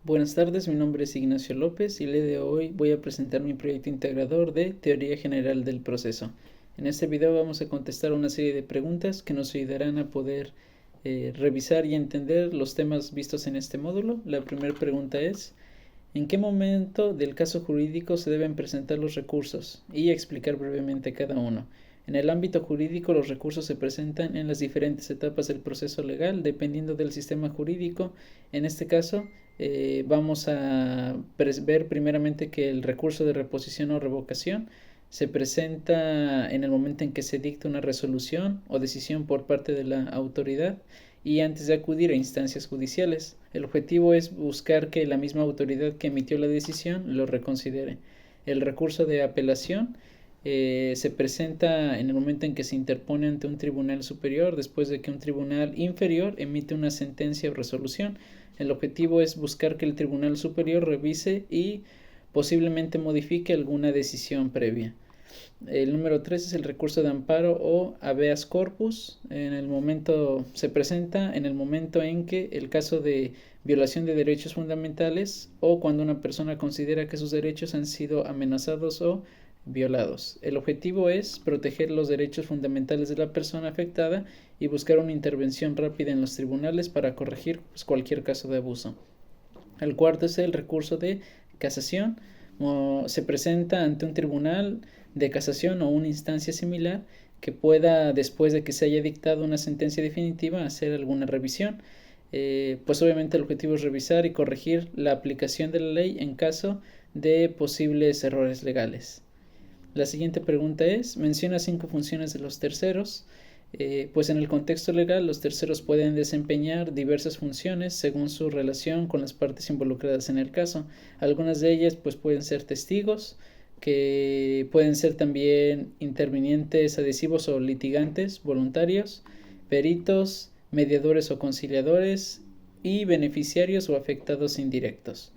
Buenas tardes, mi nombre es Ignacio López y el día de hoy voy a presentar mi proyecto integrador de Teoría General del Proceso. En este video vamos a contestar una serie de preguntas que nos ayudarán a poder revisar y entender los temas vistos en este módulo. La primera pregunta es: ¿en qué momento del caso jurídico se deben presentar los recursos? Y explicar brevemente cada uno. En el ámbito jurídico, los recursos se presentan en las diferentes etapas del proceso legal, dependiendo del sistema jurídico. En este caso, vamos a ver primeramente que el recurso de reposición o revocación se presenta en el momento en que se dicta una resolución o decisión por parte de la autoridad y antes de acudir a instancias judiciales. El objetivo es buscar que la misma autoridad que emitió la decisión lo reconsidere. El recurso de apelación se presenta en el momento en que se interpone ante un tribunal superior después de que un tribunal inferior emite una sentencia o resolución. El objetivo es buscar que el tribunal superior revise y posiblemente modifique alguna decisión previa. El número 3 es el recurso de amparo o habeas corpus. Se presenta en el momento en que el caso de violación de derechos fundamentales o cuando una persona considera que sus derechos han sido amenazados o violados. El objetivo es proteger los derechos fundamentales de la persona afectada y buscar una intervención rápida en los tribunales para corregir cualquier caso de abuso. El cuarto es el recurso de casación. Se presenta ante un tribunal de casación o una instancia similar que pueda, después de que se haya dictado una sentencia definitiva, hacer alguna revisión. Pues obviamente el objetivo es revisar y corregir la aplicación de la ley en caso de posibles errores legales. La siguiente pregunta es: menciona 5 funciones de los terceros. Pues en el contexto legal, los terceros pueden desempeñar diversas funciones según su relación con las partes involucradas en el caso. Algunas de ellas pues pueden ser testigos, que pueden ser también intervinientes adhesivos o litigantes voluntarios, peritos, mediadores o conciliadores y beneficiarios o afectados indirectos.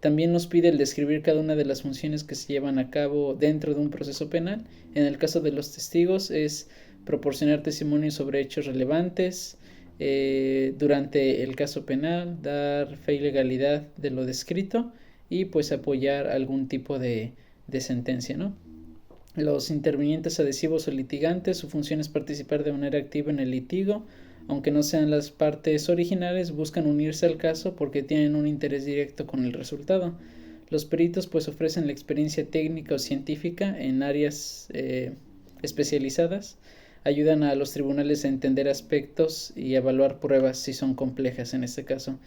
También nos pide el describir cada una de las funciones que se llevan a cabo dentro de un proceso penal. En el caso de los testigos es proporcionar testimonio sobre hechos relevantes durante el caso penal, dar fe y legalidad de lo descrito y pues apoyar algún tipo de sentencia, ¿no? Los intervinientes adhesivos o litigantes, su función es participar de manera activa en el litigio. Aunque no sean las partes originales, buscan unirse al caso porque tienen un interés directo con el resultado. Los peritos pues ofrecen la experiencia técnica o científica en áreas especializadas, ayudan a los tribunales a entender aspectos y evaluar pruebas si son complejas en este caso.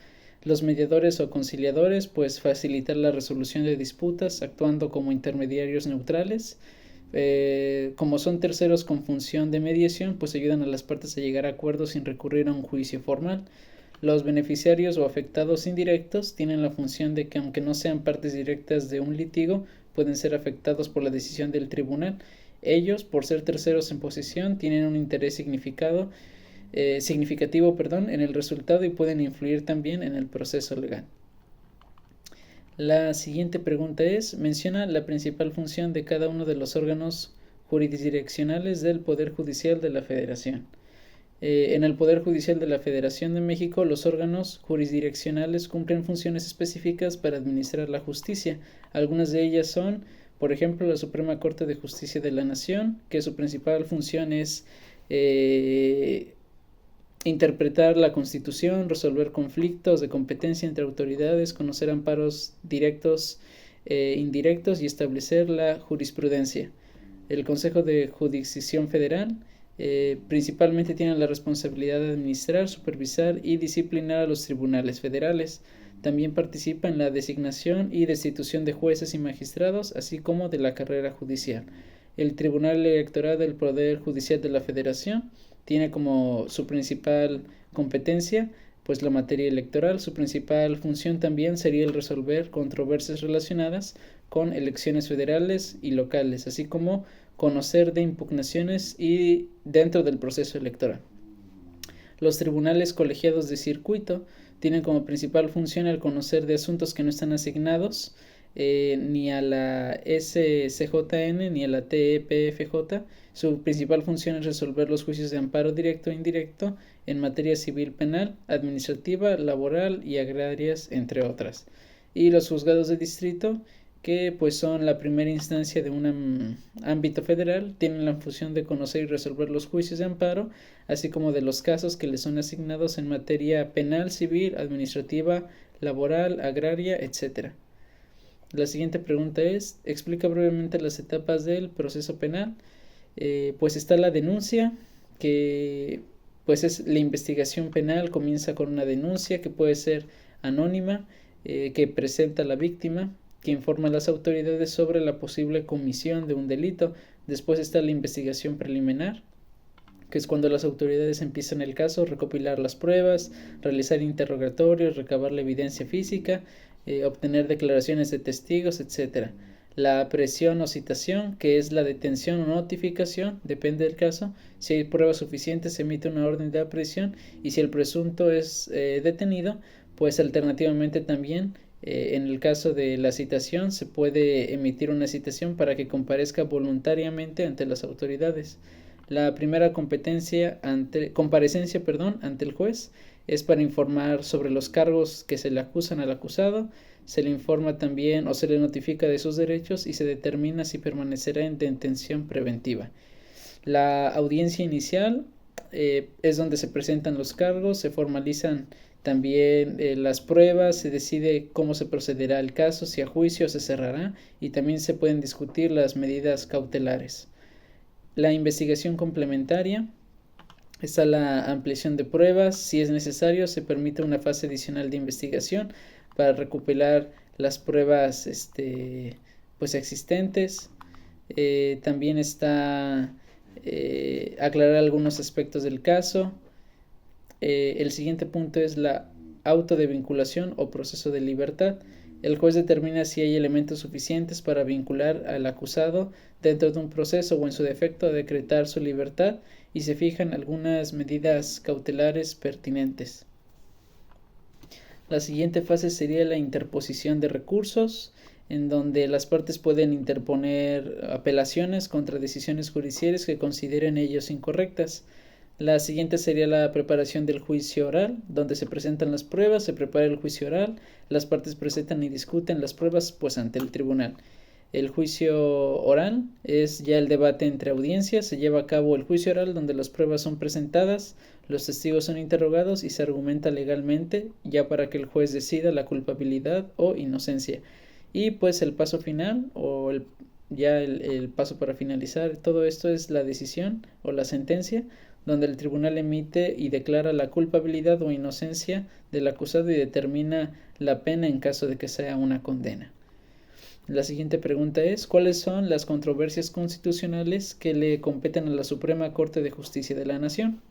Los mediadores o conciliadores pues facilitar la resolución de disputas actuando como intermediarios neutrales. Como son terceros con función de mediación, pues ayudan a las partes a llegar a acuerdos sin recurrir a un juicio formal. Los beneficiarios o afectados indirectos tienen la función de que, aunque no sean partes directas de un litigio, pueden ser afectados por la decisión del tribunal. Ellos, por ser terceros en posición, tienen un interés significativo en el resultado y pueden influir también en el proceso legal. La siguiente pregunta es: menciona la principal función de cada uno de los órganos jurisdiccionales del Poder Judicial de la Federación. En el Poder Judicial de la Federación de México, los órganos jurisdiccionales cumplen funciones específicas para administrar la justicia. Algunas de ellas son, por ejemplo, la Suprema Corte de Justicia de la Nación, que su principal función es interpretar la Constitución, resolver conflictos de competencia entre autoridades, conocer amparos directos e indirectos y establecer la jurisprudencia. El Consejo de Jurisdicción Federal principalmente tiene la responsabilidad de administrar, supervisar y disciplinar a los tribunales federales. También participa en la designación y destitución de jueces y magistrados, así como de la carrera judicial. El Tribunal Electoral del Poder Judicial de la Federación tiene como su principal competencia pues la materia electoral. Su principal función también sería el resolver controversias relacionadas con elecciones federales y locales, así como conocer de impugnaciones y dentro del proceso electoral. Los tribunales colegiados de circuito tienen como principal función el conocer de asuntos que no están asignados ni a la SCJN ni a la TEPFJ. Su principal función es resolver los juicios de amparo directo e indirecto en materia civil, penal, administrativa, laboral y agrarias, entre otras. Y los juzgados de distrito, que pues son la primera instancia de un ámbito federal, tienen la función de conocer y resolver los juicios de amparo, así como de los casos que les son asignados en materia penal, civil, administrativa, laboral, agraria, etc. La siguiente pregunta es, explica brevemente las etapas del proceso penal. Pues está la denuncia, que pues es la investigación penal, comienza con una denuncia que puede ser anónima, que presenta la víctima, que informa a las autoridades sobre la posible comisión de un delito. Después está la investigación preliminar, que es cuando las autoridades empiezan el caso, recopilar las pruebas, realizar interrogatorios, recabar la evidencia física, obtener declaraciones de testigos, etc. La aprehensión o citación, que es la detención o notificación, depende del caso. Si hay pruebas suficientes, se emite una orden de aprehensión, y si el presunto es detenido, pues alternativamente también, en el caso de la citación, se puede emitir una citación para que comparezca voluntariamente ante las autoridades. La primera comparecencia ante el juez es para informar sobre los cargos que se le acusan al acusado. Se le informa también o se le notifica de sus derechos y se determina si permanecerá en detención preventiva. La audiencia inicial es donde se presentan los cargos, se formalizan también las pruebas, se decide cómo se procederá el caso, si a juicio se cerrará, y también se pueden discutir las medidas cautelares. La investigación complementaria, está la ampliación de pruebas. Si es necesario, se permite una fase adicional de investigación para recopilar las pruebas pues existentes. También está aclarar algunos aspectos del caso. El siguiente punto es la auto de vinculación o proceso de libertad. El juez determina si hay elementos suficientes para vincular al acusado dentro de un proceso o, en su defecto, decretar su libertad, y se fijan algunas medidas cautelares pertinentes. La siguiente fase sería la interposición de recursos, en donde las partes pueden interponer apelaciones contra decisiones judiciales que consideren ellos incorrectas. La siguiente sería la preparación del juicio oral, donde se presentan las pruebas, se prepara el juicio oral, las partes presentan y discuten las pruebas pues ante el tribunal. El juicio oral es ya el debate entre audiencias. Se lleva a cabo el juicio oral, donde las pruebas son presentadas, los testigos son interrogados y se argumenta legalmente, ya para que el juez decida la culpabilidad o inocencia. Y pues el paso final, o el paso para finalizar todo esto, es la decisión o la sentencia, donde el tribunal emite y declara la culpabilidad o inocencia del acusado y determina la pena en caso de que sea una condena. La siguiente pregunta es, ¿cuáles son las controversias constitucionales que le competen a la Suprema Corte de Justicia de la Nación?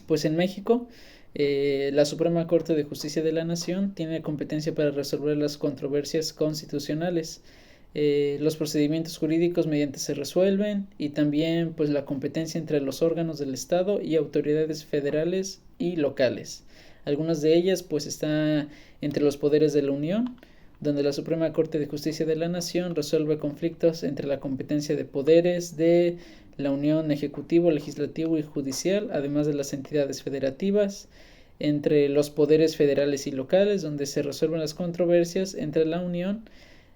Pues en México, la Suprema Corte de Justicia de la Nación tiene competencia para resolver las controversias constitucionales. Los procedimientos jurídicos mediante se resuelven, y también pues la competencia entre los órganos del Estado y autoridades federales y locales. Algunas de ellas pues están entre los poderes de la Unión, donde la Suprema Corte de Justicia de la Nación resuelve conflictos entre la competencia de poderes de la Unión Ejecutivo, Legislativo y Judicial, además de las entidades federativas, entre los poderes federales y locales, donde se resuelven las controversias entre la Unión,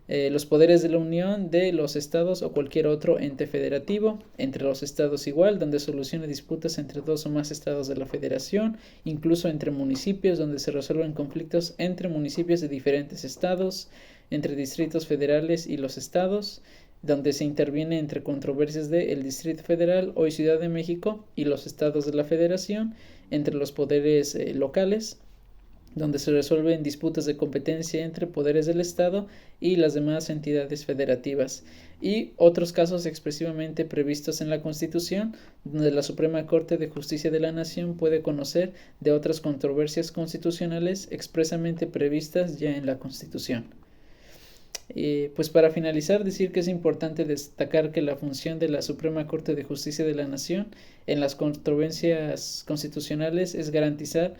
los poderes de la Unión, de los estados o cualquier otro ente federativo, entre los estados igual, donde soluciona disputas entre dos o más estados de la federación, incluso entre municipios, donde se resuelven conflictos entre municipios de diferentes estados, entre distritos federales y los estados, donde se interviene entre controversias del Distrito Federal, hoy Ciudad de México, y los estados de la federación, entre los poderes locales, donde se resuelven disputas de competencia entre poderes del Estado y las demás entidades federativas, y otros casos expresivamente previstos en la Constitución, donde la Suprema Corte de Justicia de la Nación puede conocer de otras controversias constitucionales expresamente previstas ya en la Constitución. Pues para finalizar, decir que es importante destacar que la función de la Suprema Corte de Justicia de la Nación en las controversias constitucionales es garantizar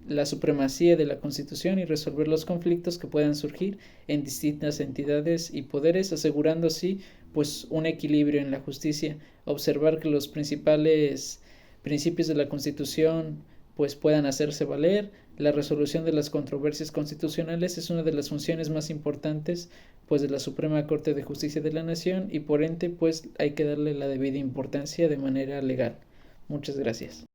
la supremacía de la Constitución y resolver los conflictos que puedan surgir en distintas entidades y poderes, asegurando así pues un equilibrio en la justicia, observar que los principales principios de la Constitución pues puedan hacerse valer. La resolución de las controversias constitucionales es una de las funciones más importantes pues de la Suprema Corte de Justicia de la Nación y por ende pues hay que darle la debida importancia de manera legal. Muchas gracias.